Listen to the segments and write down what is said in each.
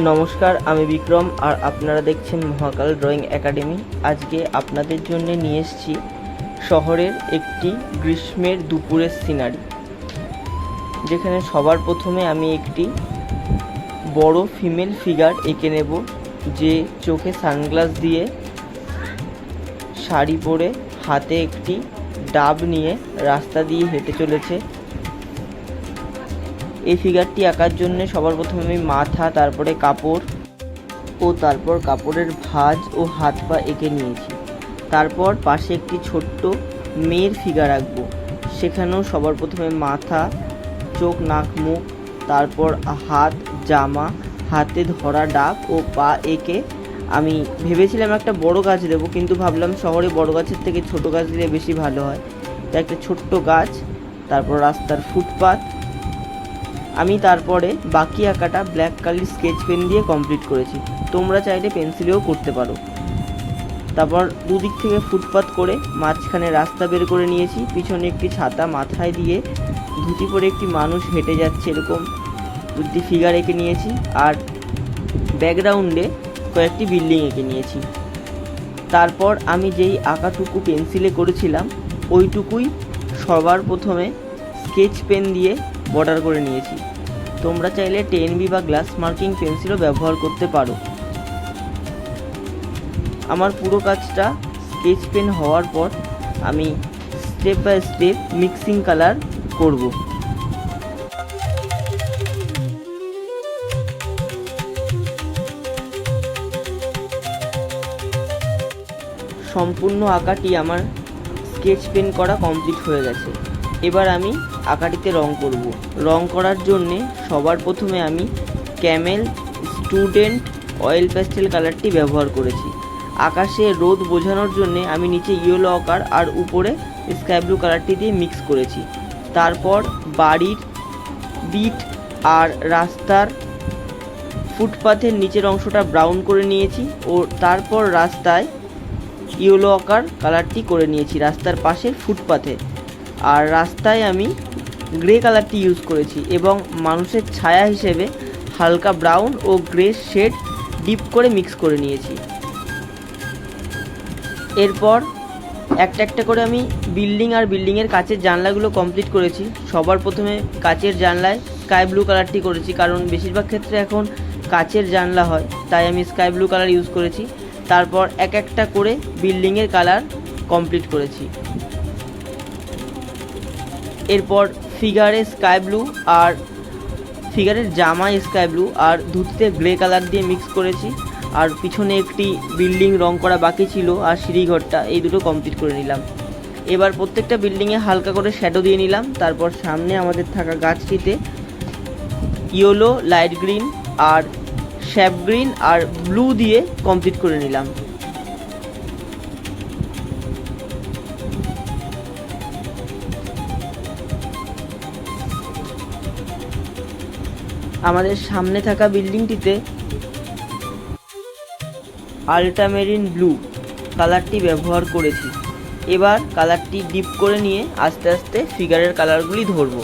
নমস্কার, আমি বিক্রম আর আপনারা দেখছেন মহাকাল ড্রয়িং একাডেমি। আজকে আপনাদের জন্য নিয়ে এসেছি শহরের একটি গ্রীষ্মের দুপুরের সিনারি, যেখানে সবার প্রথমে আমি একটি বড় ফিমেল ফিগার এঁকে নেব, যে চোখে সানগ্লাস দিয়ে, শাড়ি পরে, হাতে একটি ডাব নিয়ে রাস্তা দিয়ে হেঁটে চলেছে। এই ফিগারটি আঁকার জন্য সবার প্রথমে আমি মাথা, তারপরে কাপড় ও তারপর কাপড়ের ভাঁজ ও হাত পা এঁকে নিয়েছি। তারপর পাশে একটি ছোট্ট মেয়ের ফিগার আঁকবো। সেখানেও সবার প্রথমে মাথা, চোখ, নাক, মুখ, তারপর হাত, জামা, হাতে ধরা ডাব ও পা এঁকে আমি ভেবেছিলাম একটা বড় গাছ দেবো, কিন্তু ভাবলাম শহরে বড় গাছের থেকে ছোট গাছ দিলে বেশি ভালো হয়। তাই একটা ছোট্ট গাছ, তারপর রাস্তার ফুটপাত। আমি তারপরে বাকি আঁকাটা ব্ল্যাক কালার স্কেচ পেন দিয়ে কমপ্লিট করেছি। তোমরা চাইলে পেন্সিলেও করতে পারো। তারপর দুদিক থেকে ফুটপাত করে মাঝখানে রাস্তা বের করে নিয়েছি। পিছনে একটি ছাতা মাথায় দিয়ে ধুতি পরে একটি মানুষ হেঁটে যাচ্ছে, এরকম দুটি ফিগার এঁকে নিয়েছি। আর ব্যাকগ্রাউন্ডে কয়েকটি বিল্ডিং এঁকে নিয়েছি। তারপর আমি যেই আঁকাটুকু পেন্সিলে করেছিলাম ওইটুকুই সবার প্রথমে স্কেচ পেন দিয়ে বর্ডার করে নিয়েছি। তোমরা চাইলে 10B বা গ্লাস মার্কিং পেন্সিলও ব্যবহার করতে পারো। আমার পুরো কাজটা স্কেচ পেন হওয়ার পর আমি step by step mixing colour করব। সম্পূর্ণ আঁকাটি আমার স্কেচ পেন করা কমপ্লিট হয়ে গেছে। এবার আমি আঁকাটিতে রং করব। রং করার জন্যে সবার প্রথমে আমি ক্যামেল স্টুডেন্ট অয়েল প্যাস্টেল কালারটি ব্যবহার করেছি। আকাশে রোদ বোঝানোর জন্যে আমি নিচে ইয়েলো আকার আর উপরে স্কাই ব্লু কালারটি দিয়ে মিক্স করেছি। তারপর বাড়ির বিট আর রাস্তার ফুটপাথের নিচের অংশটা ব্রাউন করে নিয়েছি ও তারপর রাস্তায় ইয়েলো আকার কালারটি করে নিয়েছি রাস্তার পাশের ফুটপাথে। আর রাস্তায় আমি গ্রে কালারটি ইউজ করেছি এবং মানুষের ছায়া হিসেবে হালকা ব্রাউন ও গ্রে শেড ডিপ করে মিক্স করে নিয়েছি। এরপর একটা একটা করে আমি বিল্ডিং আর বিল্ডিংয়ের কাচের জানলাগুলো কমপ্লিট করেছি। সবার প্রথমে কাচের জানলায় স্কাই ব্লু কালারটি করেছি, কারণ বেশিরভাগ ক্ষেত্রে এখন কাচের জানলা হয়, তাই আমি স্কাই ব্লু কালার ইউজ করেছি। তারপর এক একটা করে বিল্ডিংয়ের কালার কমপ্লিট করেছি। এরপর ফিগারে স্কাই ব্লু আর ফিগারের জামায় স্কাই ব্লু আর ধুতিতে গ্রে কালার দিয়ে মিক্স করেছি। আর পিছনে একটি বিল্ডিং রং করা বাকি ছিল আর সিঁড়িঘরটা, এই দুটো কমপ্লিট করে নিলাম। এবার প্রত্যেকটা বিল্ডিংয়ে হালকা করে শ্যাডো দিয়ে নিলাম। তারপর সামনে আমাদের থাকা গাছটিতে ইয়েলো, লাইট গ্রিন আর শ্যাপ গ্রিন আর ব্লু দিয়ে কমপ্লিট করে নিলাম। আমাদের সামনে থাকা বিল্ডিংটিতে আল্ট্রামেরিন ব্লু কালারটি ব্যবহার করেছি। এবার কালারটি ডিপ করে নিয়ে আস্তে আস্তে ফিগারের কালারগুলি ধরবো।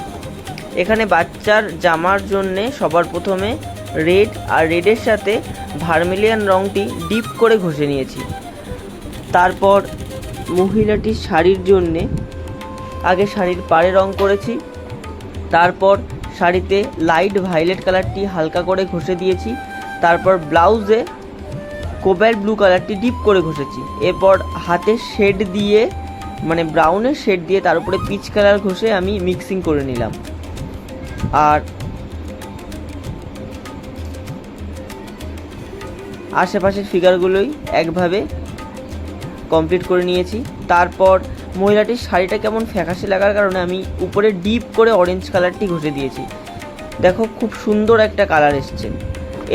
এখানে বাচ্চার জামার জন্যে সবার প্রথমে রেড আর রেডের সাথে ভার্মিলিয়ান রঙটি ডিপ করে ঘষে নিয়েছি। তারপর মহিলাটির শাড়ির জন্যে আগে শাড়ির পাড়ে রং করেছি। তারপর শাড়িতে লাইট ভায়োলেট কালারটি হালকা করে ঘষে দিয়েছি। তারপর ব্লাউজে কোবাল্ট ব্লু কালারটি ডিপ করে ঘষেছি। এরপর হাতে শেড দিয়ে, মানে ব্রাউনের শেড দিয়ে তার উপরে পিচ কালার ঘষে আমি মিক্সিং করে নিলাম। আর আশেপাশের ফিগারগুলোই একভাবে কমপ্লিট করে নিয়েছি। তারপর মহিলাটির শাড়িটা কেমন ফ্যাকাশে লাগার কারণে আমি উপরে ডিপ করে অরেঞ্জ কালারটি ঘষে দিয়েছি। দেখো, খুব সুন্দর একটা কালার এসছে।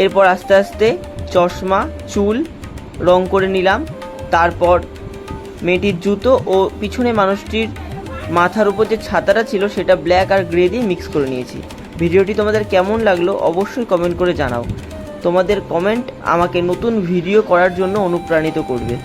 এরপর আস্তে আস্তে চশমা, চুল রং করে নিলাম। তারপর মেয়েটির জুতো ও পিছনে মানুষটির মাথার উপর যে ছাতাটা ছিল সেটা ব্ল্যাক আর গ্রে দিয়ে মিক্স করে নিয়েছি। ভিডিওটি তোমাদের কেমন লাগলো অবশ্যই কমেন্ট করে জানাও। তোমাদের কমেন্ট আমাকে নতুন ভিডিও করার জন্য অনুপ্রাণিত করবে।